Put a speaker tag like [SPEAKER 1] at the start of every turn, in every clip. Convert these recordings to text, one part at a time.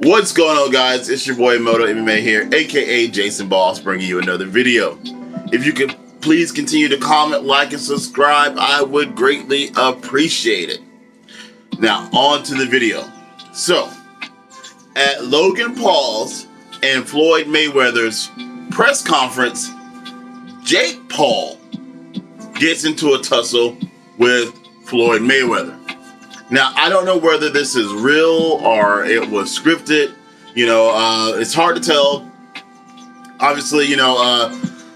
[SPEAKER 1] What's going on, guys? It's your boy Moto MMA here, aka Jason Balls, bringing you another video. If you could please continue to comment, like, and subscribe, I would greatly appreciate it. Now, on to the video. So, at Logan Paul's and Floyd Mayweather's press conference, Jake Paul gets into a tussle with Floyd Mayweather. Now, I don't know whether this is real or it was scripted. It's hard to tell. Obviously,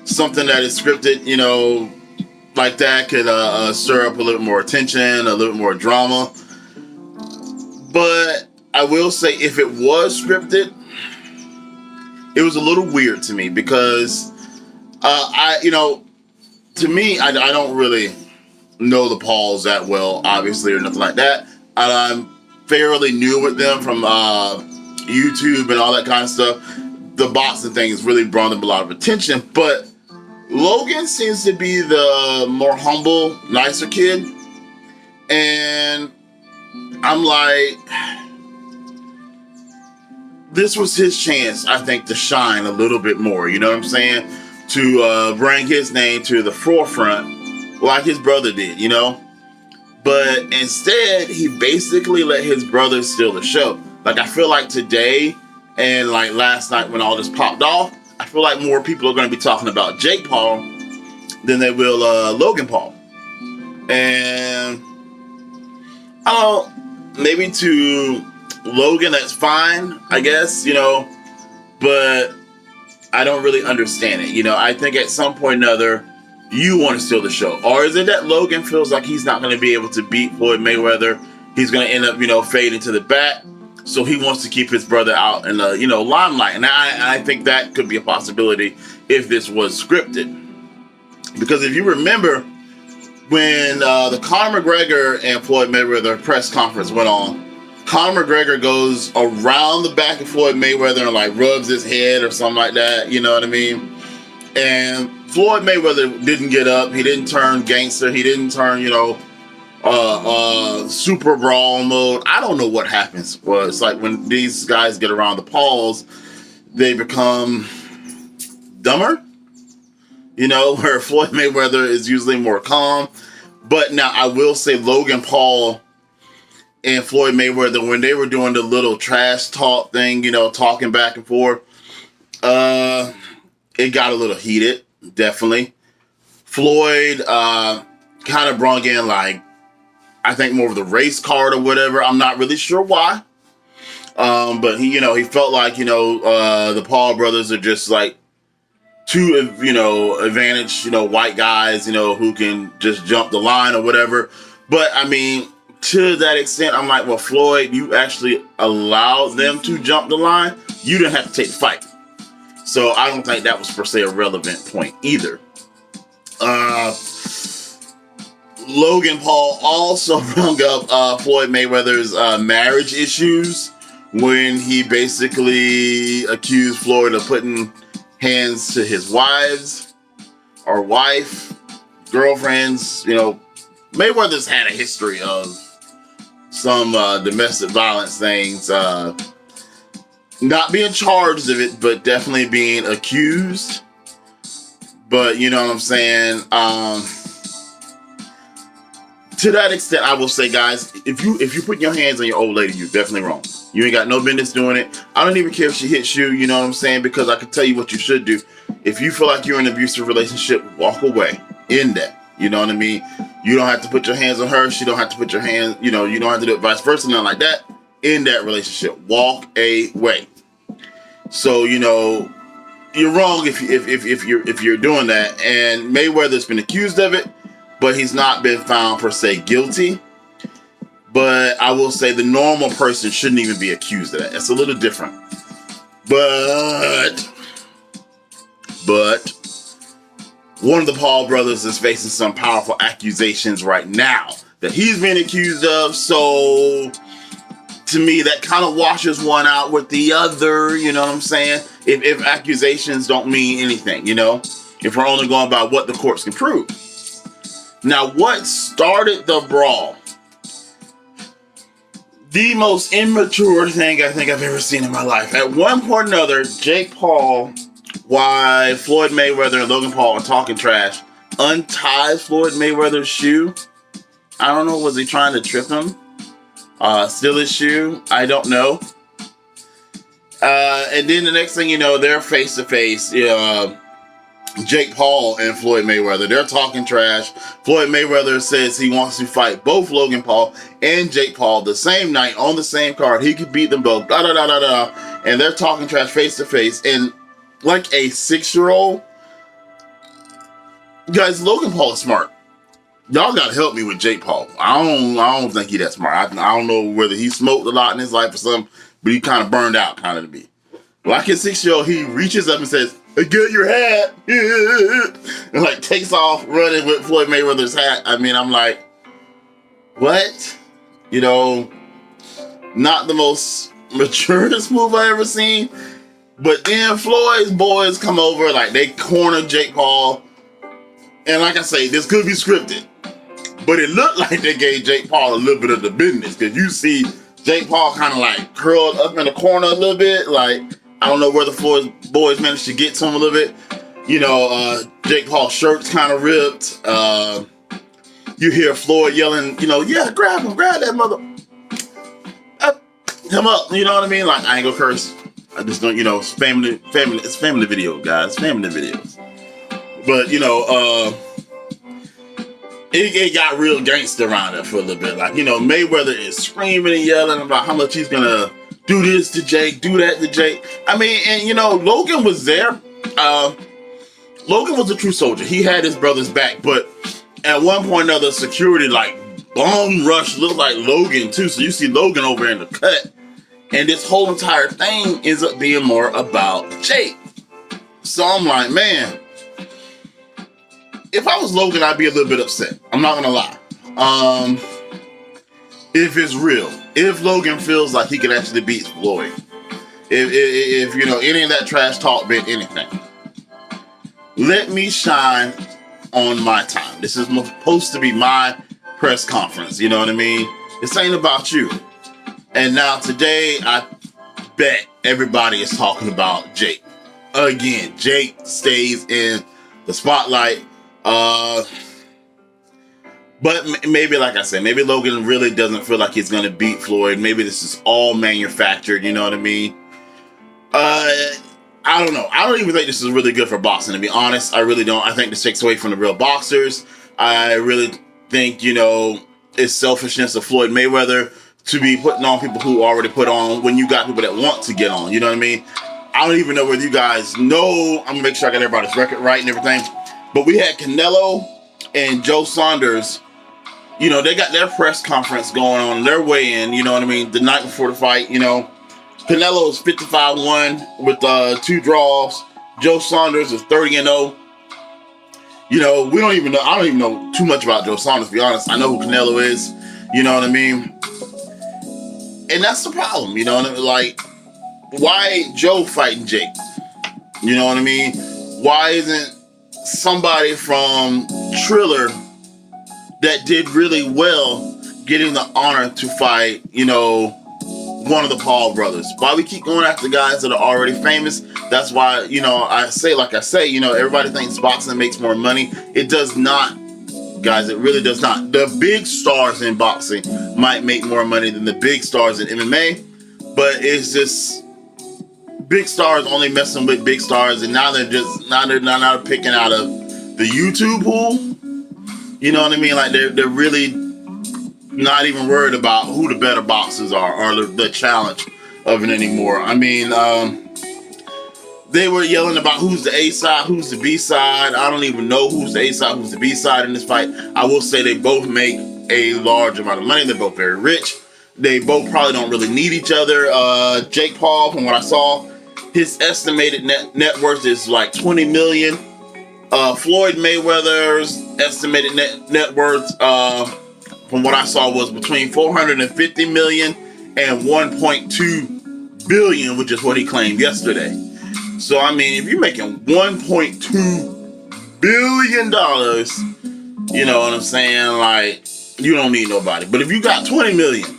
[SPEAKER 1] something that is scripted, like that could stir up a little more attention, a little more drama. But I will say, if it was scripted, it was a little weird to me because, to me, I don't really know the Pauls that well, obviously, or nothing like that. I'm fairly new with them from YouTube and all that kind of stuff. The boxing thing has really brought them a lot of attention, but Logan seems to be the more humble, nicer kid. And I'm like, this was his chance, I think, to shine a little bit more, you know what I'm saying? To bring his name to the forefront like his brother did, But instead, he basically let his brother steal the show. Like, I feel like today and like last night when all this popped off, I feel like more people are going to be talking about Jake Paul than they will Logan Paul. And I don't know, maybe to Logan, that's fine, I guess, but I don't really understand it. I think at some point or another, you want to steal the show. Or is it that Logan feels like he's not going to be able to beat Floyd Mayweather? He's going to end up, fading to the back. So he wants to keep his brother out in the, limelight. And I think that could be a possibility if this was scripted. Because if you remember, when the Conor McGregor and Floyd Mayweather press conference went on, Conor McGregor goes around the back of Floyd Mayweather and like rubs his head or something like that. You know what I mean? And Floyd Mayweather didn't get up. He didn't turn gangster. He didn't turn, super brawl mode. I don't know what happens. Well, it's like when these guys get around the Pauls, they become dumber, where Floyd Mayweather is usually more calm. But now I will say Logan Paul and Floyd Mayweather, when they were doing the little trash talk thing, talking back and forth, it got a little heated. Definitely. Floyd kind of brought in, like, I think more of the race card or whatever. I'm not really sure why. But he felt like, the Paul brothers are just like two, advantaged, white guys, who can just jump the line or whatever. But I mean, to that extent, I'm like, well, Floyd, you actually allowed them to jump the line. You didn't have to take the fight. So I don't think that was per se a relevant point either. Logan Paul also brought up Floyd Mayweather's marriage issues when he basically accused Floyd of putting hands to his wives or wife, girlfriends. Mayweather's had a history of some domestic violence things. Not being charged of it, but definitely being accused. But you know what I'm saying? To that extent, I will say, guys, if you put your hands on your old lady, you're definitely wrong. You ain't got no business doing it. I don't even care if she hits you, you know what I'm saying? Because I can tell you what you should do. If you feel like you're in an abusive relationship, walk away. End that. You know what I mean? You don't have to put your hands on her. She don't have to put your hands, you don't have to do it vice versa, nothing like that. In that relationship, walk away. So you're wrong if you're doing that. And Mayweather's been accused of it, but he's not been found per se guilty. But I will say the normal person shouldn't even be accused of that. It's a little different. But one of the Paul brothers is facing some powerful accusations right now that he's been accused of. So to me, that kind of washes one out with the other, you know what I'm saying? If accusations don't mean anything, if we're only going by what the courts can prove. Now, what started the brawl? The most immature thing I think I've ever seen in my life. At one point or another, Jake Paul, while Floyd Mayweather and Logan Paul are talking trash, unties Floyd Mayweather's shoe. I don't know, was he trying to trip him? Steal his shoe? I don't know. And then the next thing you know, they're face to face. Jake Paul and Floyd Mayweather. They're talking trash. Floyd Mayweather says he wants to fight both Logan Paul and Jake Paul the same night on the same card. He could beat them both. Da da da da da. And they're talking trash face to face. And like a 6-year-old, guys, Logan Paul is smart. Y'all gotta help me with Jake Paul. I don't think he's that smart. I don't know whether he smoked a lot in his life or something, but he kind of burned out, kind of to me. Like his 6-year-old, he reaches up and says, "Get your hat," and like takes off running with Floyd Mayweather's hat. I mean, I'm like, what? Not the most maturest move I ever seen. But then Floyd's boys come over, like they corner Jake Paul. And like I say, this could be scripted. But it looked like they gave Jake Paul a little bit of the business. Because you see Jake Paul kind of like curled up in the corner a little bit. Like, I don't know where the Floyd boys managed to get to him a little bit. Jake Paul's shirt's kind of ripped. You hear Floyd yelling, yeah, grab him, grab that mother. Him up, you know what I mean? Like, I ain't gonna curse. I just don't, it's family video, guys. Family videos. But, it got real gangster around it for a little bit. Like, Mayweather is screaming and yelling about how much he's gonna do this to Jake, do that to Jake. I mean, and Logan was there. Logan was a true soldier. He had his brother's back, but at one point or another, security like bum rush looked like Logan too. So you see Logan over in the cut, and this whole entire thing ends up being more about Jake. So I'm like, man, if I was Logan, I'd be a little bit upset. I'm not gonna lie. If it's real, if Logan feels like he could actually beat Floyd, if any of that trash talk meant anything, let me shine on my time. This is supposed to be my press conference. You know what I mean? This ain't about you. And now today, I bet everybody is talking about Jake. Again, Jake stays in the spotlight. But maybe, like I said, maybe Logan really doesn't feel like he's going to beat Floyd. Maybe this is all manufactured, you know what I mean? I don't know. I don't even think this is really good for boxing, to be honest. I really don't. I think this takes away from the real boxers. I really think, it's selfishness of Floyd Mayweather to be putting on people who already put on when you got people that want to get on, you know what I mean? I don't even know whether you guys know. I'm going to make sure I got everybody's record right and everything. But we had Canelo and Joe Saunders. They got their press conference going on, their weigh-in, you know what I mean, the night before the fight, Canelo's 55-1 with 2 draws. Joe Saunders is 30-0. We don't even know. I don't even know too much about Joe Saunders, to be honest. I know who Canelo is, you know what I mean? And that's the problem, you know what I mean? Like, why ain't Joe fighting Jake? You know what I mean? Why isn't somebody from Triller that did really well getting the honor to fight, one of the Paul brothers? Why we keep going after guys that are already famous? That's why, I say, everybody thinks boxing makes more money. It does not, guys. It really does not. The big stars in boxing might make more money than the big stars in MMA, but it's just big stars only messing with big stars, and now they're not picking out of the YouTube pool. You know what I mean? Like they're really not even worried about who the better boxers are or the challenge of it anymore. I mean, they were yelling about who's the A side, who's the B side. I don't even know who's the A side, who's the B side in this fight. I will say they both make a large amount of money. They're both very rich. They both probably don't really need each other. Jake Paul, from what I saw, his estimated net worth is like $20 million. Floyd Mayweather's estimated net worth, from what I saw, was between $450 million and $1.2 billion, which is what he claimed yesterday. So, I mean, if you're making $1.2 billion, you know what I'm saying? Like, you don't need nobody. But if you got $20 million,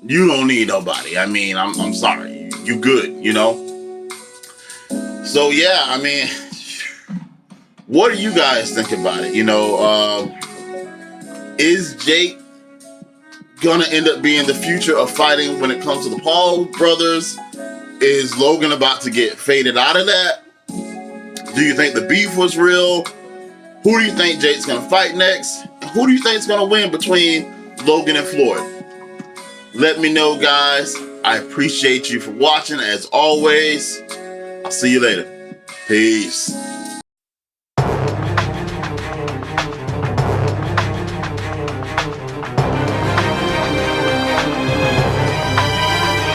[SPEAKER 1] You don't need nobody. I mean, I'm sorry. You good, you know? So yeah, I mean, what do you guys think about it? You know, is Jake gonna end up being the future of fighting when it comes to the Paul brothers? Is Logan about to get faded out of that? Do you think the beef was real? Who do you think Jake's gonna fight next? Who do you think is gonna win between Logan and Floyd? Let me know, guys. I appreciate you for watching as always. I'll see you later. Peace.